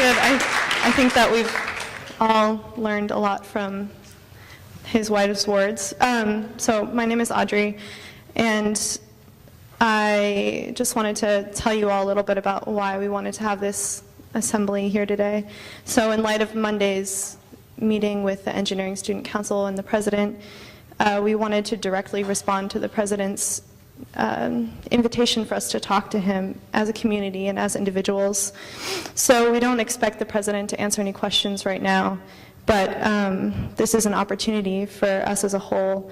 good. I think that we've all learned a lot from his wise words. So my name is Audrey, and I just wanted to tell you all a little bit about why we wanted to have this assembly here today. So in light of Monday's meeting with the Engineering Student Council and the President, we wanted to directly respond to the President's invitation for us to talk to him as a community and as individuals. So we don't expect the President to answer any questions right now, but this is an opportunity for us as a whole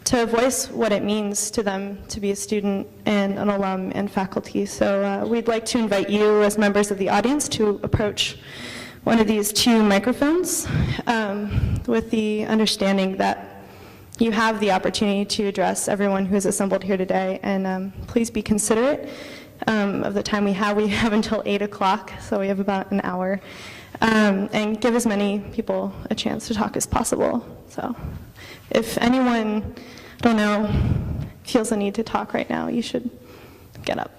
to voice what it means to them to be a student and an alum and faculty. So we'd like to invite you as members of the audience to approach one of these two microphones with the understanding that you have the opportunity to address everyone who is assembled here today, and please be considerate of the time we have. We have until 8 o'clock, so we have about an hour, and give as many people a chance to talk as possible. So if anyone, I don't know, feels the need to talk right now, you should get up.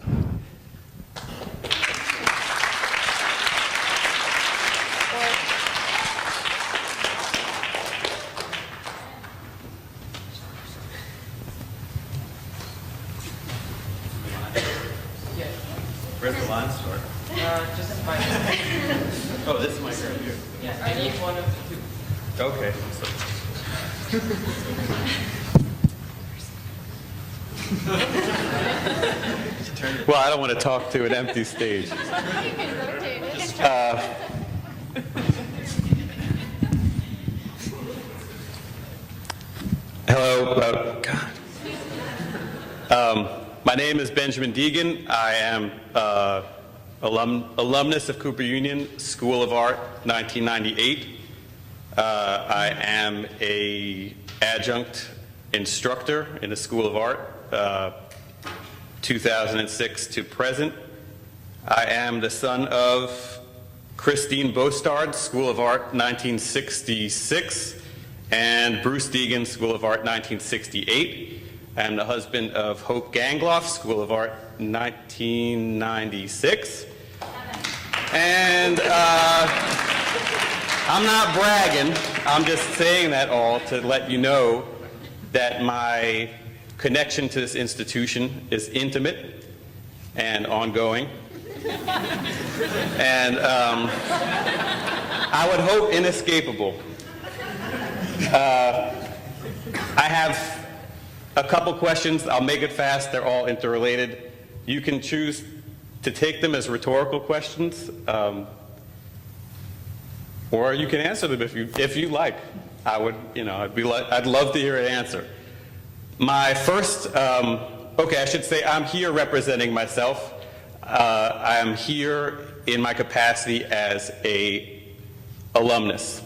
Where's the line start? Just mic. Oh, this mic right here. Yeah, I need one of the two. Okay. Well, I don't want to talk to an empty stage. Hello. God. My name is Benjamin Deegan. I am alumnus of Cooper Union School of Art, 1998. I am an adjunct instructor in the School of Art, 2006 to present. I am the son of Christine Bostard, School of Art, 1966, and Bruce Deegan, School of Art, 1968. I am the husband of Hope Gangloff, School of Art, 1996. And I'm not bragging, I'm just saying that all to let you know that my connection to this institution is intimate and ongoing. And I would hope inescapable. I have a couple questions. I'll make it fast. They're all interrelated. You can choose to take them as rhetorical questions, or you can answer them if you like. I would, I'd love to hear an answer. My first, okay, I should say I'm here representing myself. I am here in my capacity as an alumnus.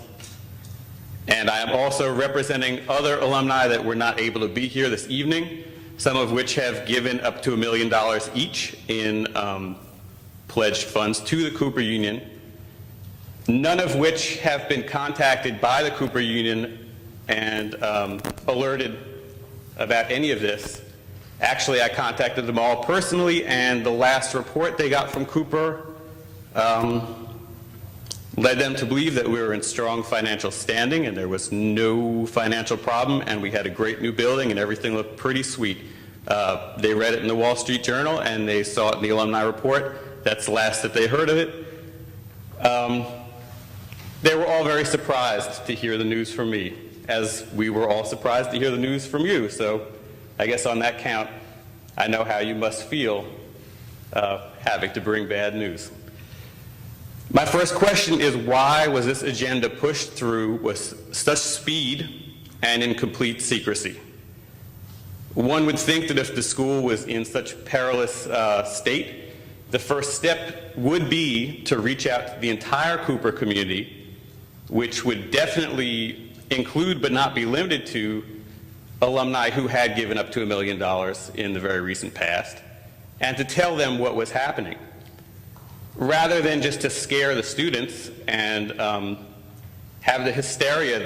And I am also representing other alumni that were not able to be here this evening, some of which have given up to $1 million each in pledged funds to the Cooper Union, none of which have been contacted by the Cooper Union and alerted about any of this. Actually, I contacted them all personally, and the last report they got from Cooper led them to believe that we were in strong financial standing and there was no financial problem, and we had a great new building and everything looked pretty sweet. They read it in the Wall Street Journal and they saw it in the alumni report. That's the last that they heard of it. They were all very surprised to hear the news from me, as we were all surprised to hear the news from you. So I guess on that count, I know how you must feel having to bring bad news. My first question is, why was this agenda pushed through with such speed and in complete secrecy? One would think that if the school was in such perilous state, the first step would be to reach out to the entire Cooper community, which would definitely include but not be limited to alumni who had given up to $1 million in the very recent past, and to tell them what was happening, rather than just to scare the students and have the hysteria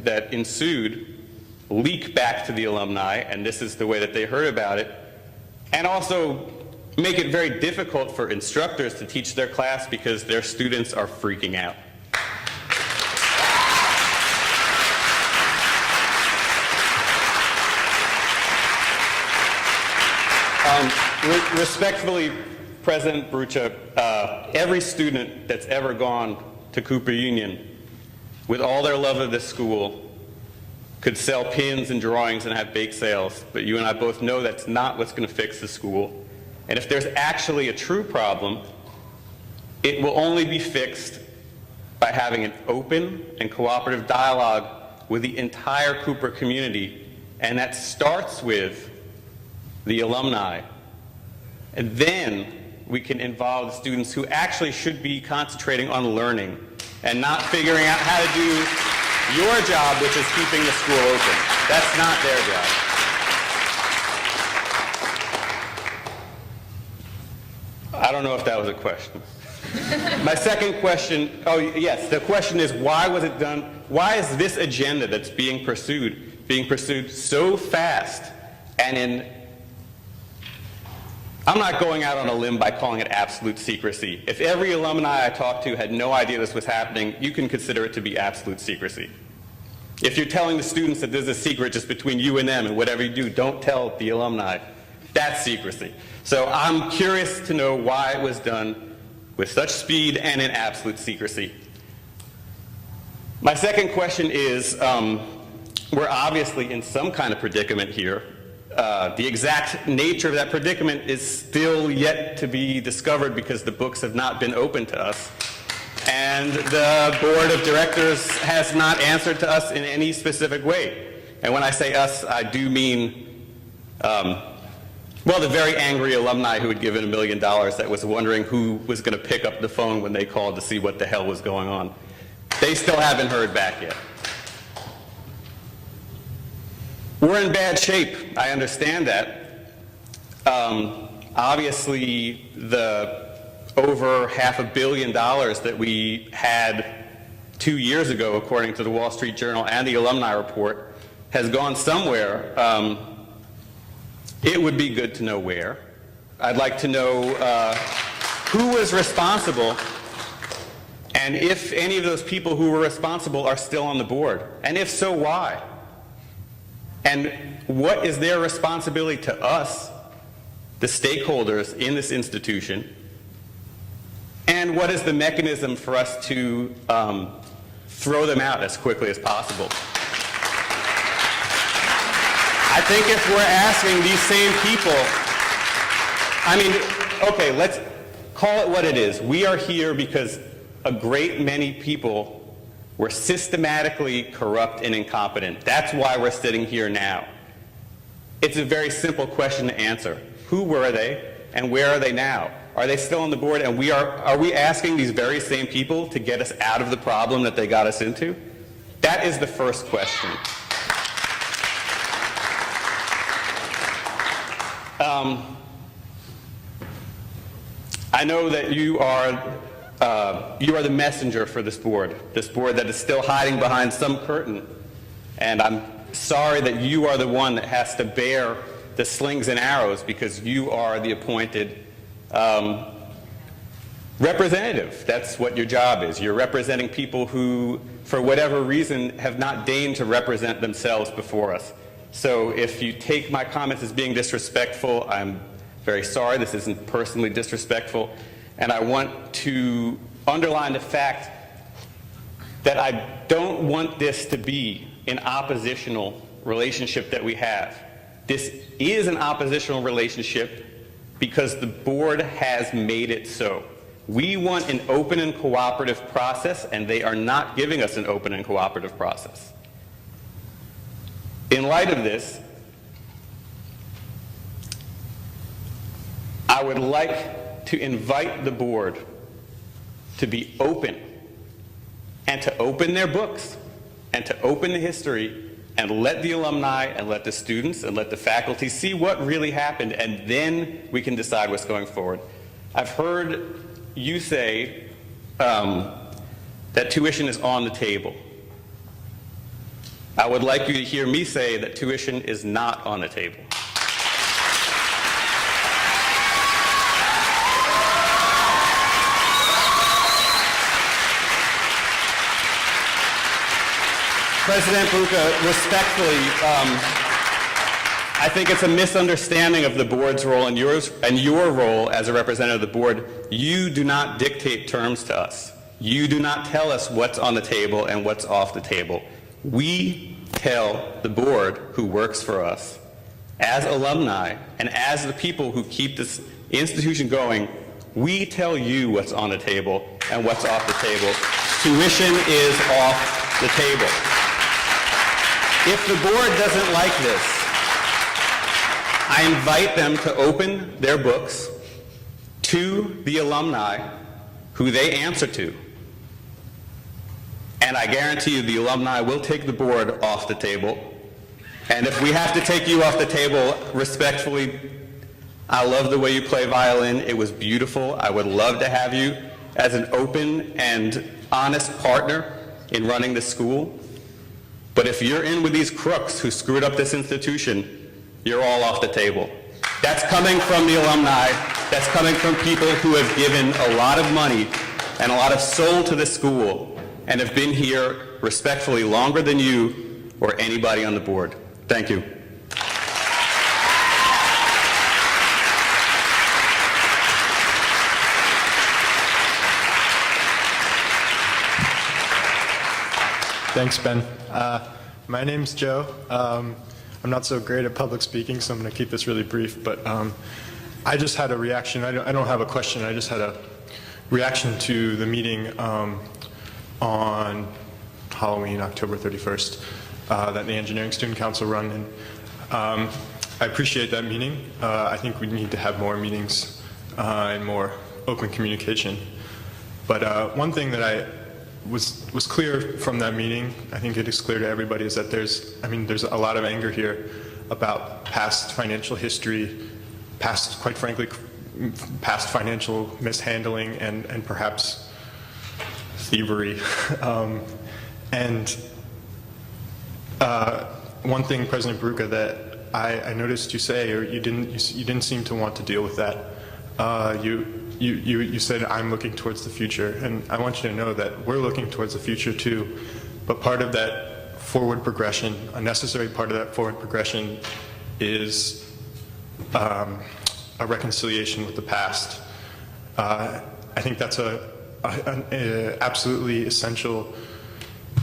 that ensued leak back to the alumni, and this is the way that they heard about it. And also, make it very difficult for instructors to teach their class because their students are freaking out. Respectfully, President Barucha, every student that's ever gone to Cooper Union, with all their love of this school, could sell pins and drawings and have bake sales, but you and I both know that's not what's going to fix the school. And if there's actually a true problem, it will only be fixed by having an open and cooperative dialogue with the entire Cooper community, and that starts with the alumni. And then we can involve the students who actually should be concentrating on learning and not figuring out how to do your job, which is keeping the school open. That's not their job. I don't know if that was a question. My second question, oh yes, the question is, why was it done? Why is this agenda that's being pursued so fast and in, I'm not going out on a limb by calling it absolute secrecy. If every alumni I talked to had no idea this was happening, you can consider it to be absolute secrecy. If you're telling the students that there's a secret just between you and them and whatever you do, don't tell the alumni, that's secrecy. So I'm curious to know why it was done with such speed and in absolute secrecy. My second question is, we're obviously in some kind of predicament here. The exact nature of that predicament is still yet to be discovered because the books have not been opened to us. And the board of directors has not answered to us in any specific way. And when I say us, I do mean, well, the very angry alumni who had given $1 million that was wondering who was going to pick up the phone when they called to see what the hell was going on. They still haven't heard back yet. We're in bad shape. I understand that. Obviously, the over $500 million that we had 2 years ago, according to the Wall Street Journal and the alumni report, has gone somewhere. It would be good to know where. I'd like to know who was responsible, and if any of those people who were responsible are still on the board, and if so, why? And what is their responsibility to us, the stakeholders in this institution? And what is the mechanism for us to throw them out as quickly as possible? I think if we're asking these same people, I mean, okay, let's call it what it is. We are here because a great many people were systematically corrupt and incompetent. That's why we're sitting here now. It's a very simple question to answer. Who were they, and where are they now? Are they still on the board, and are we asking these very same people to get us out of the problem that they got us into? That is the first question. I know that you are the messenger for this board that is still hiding behind some curtain. And I'm sorry that you are the one that has to bear the slings and arrows because you are the appointed representative. That's what your job is. You're representing people who, for whatever reason, have not deigned to represent themselves before us. So if you take my comments as being disrespectful, I'm very sorry. This isn't personally disrespectful. And I want to underline the fact that I don't want this to be an oppositional relationship that we have. This is an oppositional relationship because the board has made it so. We want an open and cooperative process, and they are not giving us an open and cooperative process. In light of this, I would like to invite the board to be open and to open their books and to open the history and let the alumni and let the students and let the faculty see what really happened, and then we can decide what's going forward. I've heard you say that tuition is on the table. I would like you to hear me say that tuition is not on the table. President Bruca, respectfully, I think it's a misunderstanding of the board's role and your role as a representative of the board. You do not dictate terms to us. You do not tell us what's on the table and what's off the table. We tell the board who works for us, as alumni and as the people who keep this institution going, we tell you what's on the table and what's off the table. Tuition is off the table. If the board doesn't like this, I invite them to open their books to the alumni who they answer to. And I guarantee you the alumni will take the board off the table. And if we have to take you off the table, respectfully, I love the way you play violin. It was beautiful. I would love to have you as an open and honest partner in running the school. But if you're in with these crooks who screwed up this institution, you're all off the table. That's coming from the alumni. That's coming from people who have given a lot of money and a lot of soul to the school and have been here respectfully longer than you or anybody on the board. Thank you. Thanks, Ben. My name's Joe. I'm not so great at public speaking, so I'm going to keep this really brief, but I just had a reaction. I don't have a question. I just had a reaction to the meeting on Halloween, October 31st, that the Engineering Student Council run. And I appreciate that meeting. I think we need to have more meetings and more open communication. But one thing that I was clear from that meeting, I think it is clear to everybody, is that there's a lot of anger here about past financial history, quite frankly, past financial mishandling and perhaps thievery. One thing, President Bruca, that I noticed you say, or you didn't seem to want to deal with that. You said, I'm looking towards the future, and I want you to know that we're looking towards the future too, but part of that forward progression, a necessary part of that forward progression, is a reconciliation with the past. I think that's an absolutely essential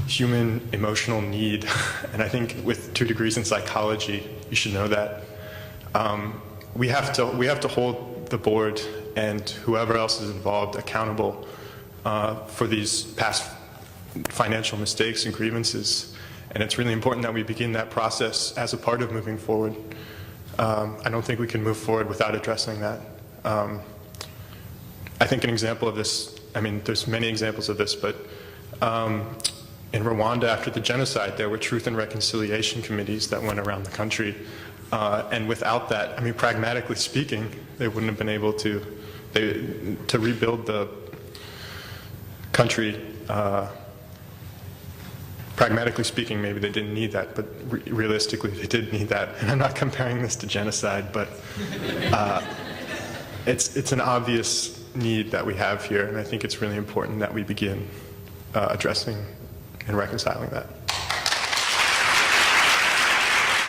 human emotional need, and I think with 2 degrees in psychology, you should know that. We have to hold the board and whoever else is involved accountable for these past financial mistakes and grievances. And it's really important that we begin that process as a part of moving forward. I don't think we can move forward without addressing that. I think an example of this, there's many examples of this, but in Rwanda after the genocide, there were truth and reconciliation committees that went around the country. And without that, pragmatically speaking, they wouldn't have been able to rebuild the country. Pragmatically speaking, maybe they didn't need that, but realistically, they did need that. And I'm not comparing this to genocide, but it's an obvious need that we have here, and I think it's really important that we begin addressing and reconciling that.